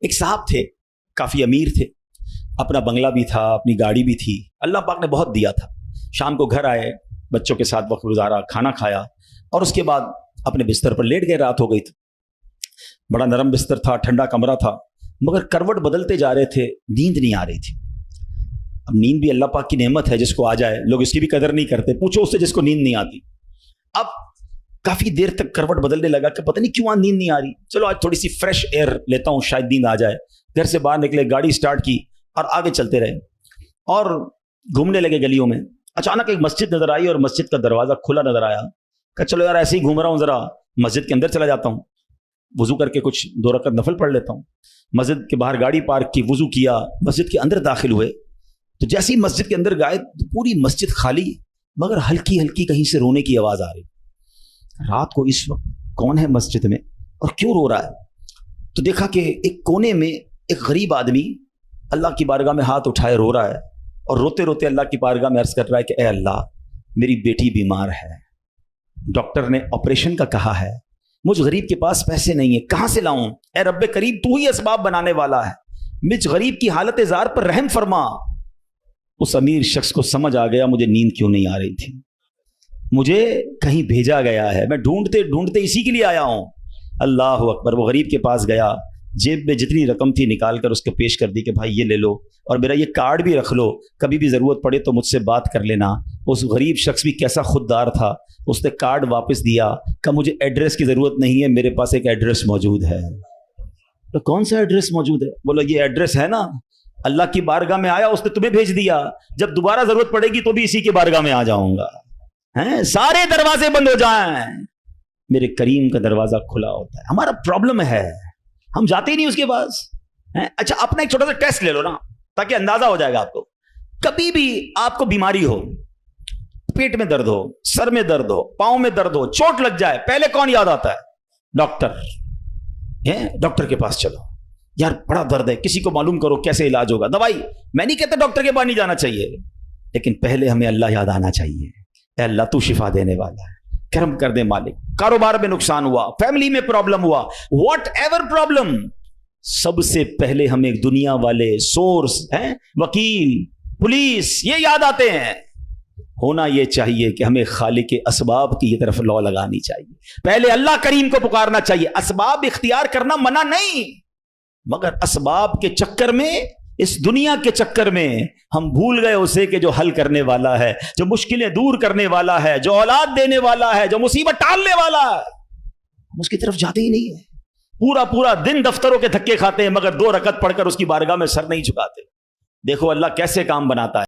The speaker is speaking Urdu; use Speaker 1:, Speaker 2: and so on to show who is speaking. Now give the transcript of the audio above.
Speaker 1: ایک صاحب تھے، کافی امیر تھے، اپنا بنگلہ بھی تھا، اپنی گاڑی بھی تھی، اللہ پاک نے بہت دیا تھا۔ شام کو گھر آئے، بچوں کے ساتھ وقت گزارا، کھانا کھایا اور اس کے بعد اپنے بستر پر لیٹ گئے۔ رات ہو گئی تھی، بڑا نرم بستر تھا، ٹھنڈا کمرہ تھا، مگر کروٹ بدلتے جا رہے تھے، نیند نہیں آ رہی تھی۔ اب نیند بھی اللہ پاک کی نعمت ہے، جس کو آ جائے لوگ اس کی بھی قدر نہیں کرتے، پوچھو اس سے جس کو نیند نہیں آتی۔ اب کافی دیر تک کروٹ بدلنے لگا کہ پتہ نہیں کیوں نیند نہیں آ رہی، چلو آج تھوڑی سی فریش ایئر لیتا ہوں، شاید نیند آ جائے۔ گھر سے باہر نکلے، گاڑی سٹارٹ کی اور آگے چلتے رہے اور گھومنے لگے گلیوں میں۔ اچانک ایک مسجد نظر آئی اور مسجد کا دروازہ کھلا نظر آیا۔ کہ چلو یار ایسے ہی گھوم رہا ہوں، ذرا مسجد کے اندر چلا جاتا ہوں، وضو کر کے کچھ 2 رکعت نفل پڑھ لیتا ہوں۔ مسجد کے باہر گاڑی پارک کی، وضو کیا، مسجد کے اندر داخل ہوئے تو جیسے ہی مسجد کے اندر گئے پوری مسجد خالی، مگر ہلکی ہلکی کہیں سے رونے کی آواز آ رہی۔ رات کو اس وقت کون ہے مسجد میں اور کیوں رو رہا ہے؟ تو دیکھا کہ ایک کونے میں ایک غریب آدمی اللہ کی بارگاہ میں ہاتھ اٹھائے رو رہا ہے اور روتے روتے اللہ کی بارگاہ میں عرض کر رہا ہے کہ اے اللہ، میری بیٹی بیمار ہے، ڈاکٹر نے آپریشن کا کہا ہے، مجھ غریب کے پاس پیسے نہیں ہیں، کہاں سے لاؤں؟ اے رب کریم، تو ہی اسباب بنانے والا ہے، مجھ غریب کی حالت زار پر رحم فرما۔ اس امیر شخص کو سمجھ آ گیا مجھے نیند کیوں نہیں آ رہی تھی، مجھے کہیں بھیجا گیا ہے، میں ڈھونڈتے ڈھونڈتے اسی کے لیے آیا ہوں۔ اللہ اکبر۔ وہ غریب کے پاس گیا، جیب میں جتنی رقم تھی نکال کر اس کو پیش کر دی کہ بھائی یہ لے لو اور میرا یہ کارڈ بھی رکھ لو، کبھی بھی ضرورت پڑے تو مجھ سے بات کر لینا۔ اس غریب شخص بھی کیسا خوددار تھا، اس نے کارڈ واپس دیا کہ مجھے ایڈریس کی ضرورت نہیں ہے، میرے پاس ایک ایڈریس موجود ہے۔ تو کون سا ایڈریس موجود ہے؟ بولا یہ ایڈریس ہے نا، اللہ کی بارگاہ میں آیا، اس نے تمہیں بھیج دیا، جب دوبارہ ضرورت پڑے گی تو بھی اسی کی بارگاہ میں آ جاؤں گا۔ سارے دروازے بند ہو جائیں، میرے کریم کا دروازہ کھلا ہوتا ہے۔ ہمارا پرابلم ہے ہم جاتے ہی نہیں اس کے پاس۔ اچھا اپنا ایک چھوٹا سا ٹیسٹ لے لو نا، تاکہ اندازہ ہو جائے گا آپ کو۔ کبھی بھی آپ کو بیماری ہو، پیٹ میں درد ہو، سر میں درد ہو، پاؤں میں درد ہو، چوٹ لگ جائے، پہلے کون یاد آتا ہے؟ ڈاکٹر۔ ڈاکٹر کے پاس چلو، یار بڑا درد ہے، کسی کو معلوم کرو کیسے علاج ہوگا، دوائی۔ میں نہیں کہتا ڈاکٹر کے پاس نہیں جانا چاہیے، لیکن پہلے ہمیں اللہ یاد آنا چاہیے۔ اے اللہ تو شفا دینے والا ہے، کرم کر دے مالک۔ کاروبار میں نقصان ہوا، فیملی میں پرابلم ہوا، واٹ ایور پرابلم، سب سے پہلے ہمیں دنیا والے سورس ہیں، وکیل، پولیس، یہ یاد آتے ہیں۔ ہونا یہ چاہیے کہ ہمیں خالق اسباب کی طرف لو لگانی چاہیے، پہلے اللہ کریم کو پکارنا چاہیے۔ اسباب اختیار کرنا منع نہیں، مگر اسباب کے چکر میں، اس دنیا کے چکر میں ہم بھول گئے اسے کہ جو حل کرنے والا ہے، جو مشکلیں دور کرنے والا ہے، جو اولاد دینے والا ہے، جو مصیبت ٹالنے والا ہے، ہم اس کی طرف جاتے ہی نہیں ہیں۔ پورا دن دفتروں کے دھکے کھاتے ہیں، مگر 2 رکعت پڑھ کر اس کی بارگاہ میں سر نہیں جھکاتے۔ دیکھو اللہ کیسے کام بناتا ہے۔